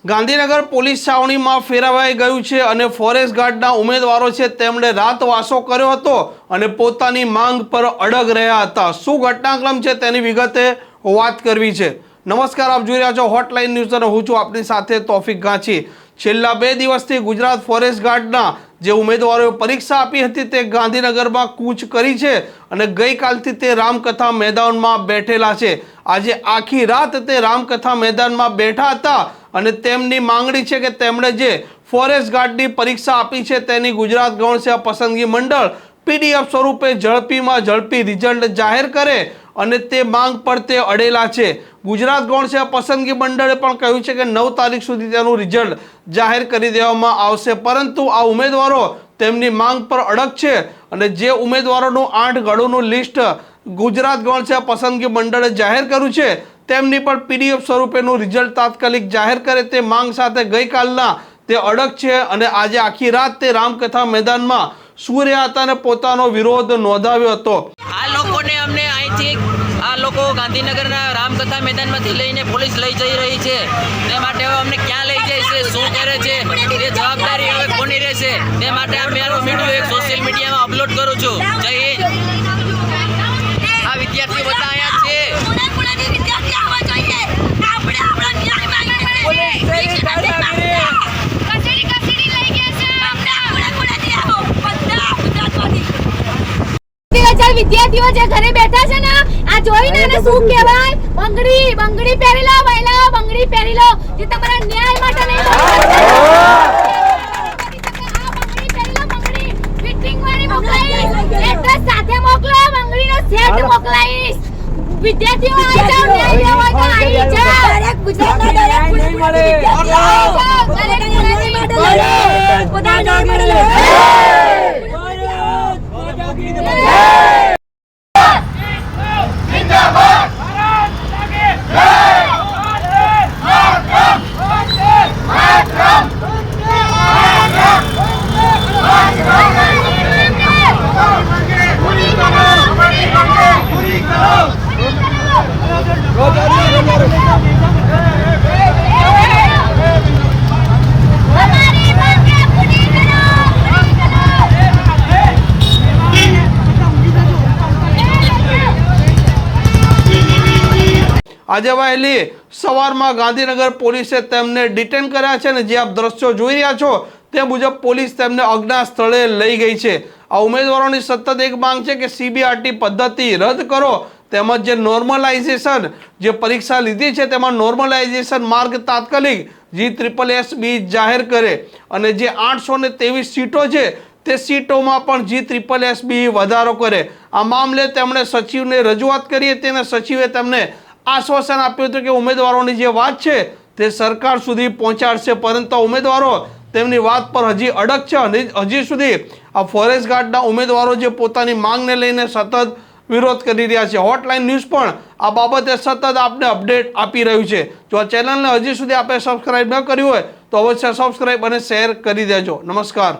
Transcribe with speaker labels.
Speaker 1: Gandhinagar police છાવણીમાં ફેરવાઈ ગયું છે અને ફોરેસ્ટ ગાર્ડના ઉમેદવારો છે તેમણે રાતવાસો કર્યો હતો અને પોતાની માંગ પર અડગ રહ્યા હતા। શું ઘટનાક્રમ છે તેની વિગતે વાત કરવી છે। નમસ્કાર, આપ જોઈ રહ્યા છો હોટલાઇન ન્યૂઝ અને હું છું આપની સાથે તોફિક ગાંચી। છેલ્લા 2 દિવસથી ગુજરાત ફોરેસ્ટ ગાર્ડના જે ઉમેદવારોએ પરીક્ષા આપી હતી તે ગાંધીનગરમાં કૂચ કરી છે અને ગઈકાલથી તે રામકથા મેદાનમાં બેઠેલા છે। આજે આખી રાત તે રામકથા મેદાનમાં બેઠા હતા અને તેમની માંગણી છે કે તેમણે જે ફોરેસ્ટ ગાર્ડની પરીક્ષા આપી છે તેની ગુજરાત ગૌણ સેવા પસંદગી મંડળ પીડીએફ સ્વરૂપે ઝડપીમાં ઝડપી રિઝલ્ટ જાહેર કરે અને તે માંગ પર તે અડેલા છે। ગુજરાત ગૌણ સેવા પસંદગી મંડળે પણ કહ્યું છે કે 9 તારીખ સુધી તેનું રિઝલ્ટ જાહેર કરી દેવામાં આવશે, પરંતુ આ ઉમેદવારો તેમની માંગ પર અડગ છે અને જે ઉમેદવારોનું 8 ગણોનું લિસ્ટ ગુજરાત ગૌણ સેવા પસંદગી મંડળે જાહેર કર્યું છે તેમની પણ પીડીએફ સ્વરૂપેનું રિઝલ્ટ તાત્કાલિક જાહેર કરે તે માંગ સાથે ગઈકાલના તે અડગ છે અને આજે આખી રાત તે રામકથા મેદાનમાં સૂર્યા હતા અને પોતાનો વિરોધ નોંધાવ્યો હતો।
Speaker 2: આ લોકોને અમને અહીંથી આ લોકો ગાંધીનગરના રામકથા મેદાનમાંથી લઈને પોલીસ લઈ જઈ રહી છે, તે માટે હવે અમને ક્યાં લઈ જાય છે, શું કરે છે તે જવાબદારી હવે કોની રહેશે તે માટે આ મારો વિડીયો એક સોશિયલ મીડિયામાં અપલોડ કરું છું। જય હિન્દ। આ વિદ્યાર્થીઓ બધા અહીંયા છે।
Speaker 3: વિદ્યાર્થીઓ જે ઘરે બેઠા છે ને આ જોઈને એને શું કહેવાય, બંગડી પહેરી લો, વૈલા બંગડી પહેરી લો, જે તમારા ન્યાય માટે નહીં બંગડી ફિટિંગ વાળી મોકલાઈશ, એડ્રેસ સાથે મોકલો, બંગડીનો સેટ મોકલાઈશ। વિદ્યાર્થીઓ આવી જાવ, ન્યાય લેવો હોય તો આવી જાવ। દરેક ગુજરાતના દરેક નહીં મળે, દરેક નહીં મળે, બધા નહીં મળે।
Speaker 1: આજે વહેલી સવારમાં ગાંધીનગર પોલીસે તેમને ડિટેન કર્યા છે અને જે આપ દ્રશ્યો જોઈ રહ્યા છો તે મુજબ પોલીસ તેમને અજ્ઞા સ્થળે લઈ ગઈ છે। આ ઉમેદવારોની સતત એક માંગ છે કે સીબીઆરટી પદ્ધતિ રદ કરો તેમજ જે નોર્મલાઇઝેશન જે પરીક્ષા લીધી છે તેમાં નોર્મલાઇઝેશન માર્ગ તાત્કાલિક G-SSSB જાહેર કરે અને જે 823 સીટો છે તે સીટોમાં પણ G-SSSB વધારો કરે। આ મામલે તેમણે સચિવને રજૂઆત કરી હતી અને સચિવે તેમને આશ્વાસન આપ્યું હતું કે ઉમેદવારોની જે વાત છે તે સરકાર સુધી પહોંચાડશે, પરંતુ ઉમેદવારો તેમની વાત પર હજી અડગ છે અને હજી સુધી આ ફોરેસ્ટ ગાર્ડના ઉમેદવારો જે પોતાની માંગને લઈને સતત વિરોધ કરી રહ્યા છે। હોટલાઇન ન્યૂઝ પણ આ બાબતે સતત આપને અપડેટ આપી રહ્યું છે। જો આ ચેનલને હજી સુધી આપણે સબસ્ક્રાઇબ ન કર્યું હોય તો અવશ્ય સબસ્ક્રાઇબ અને શેર કરી દેજો। નમસ્કાર।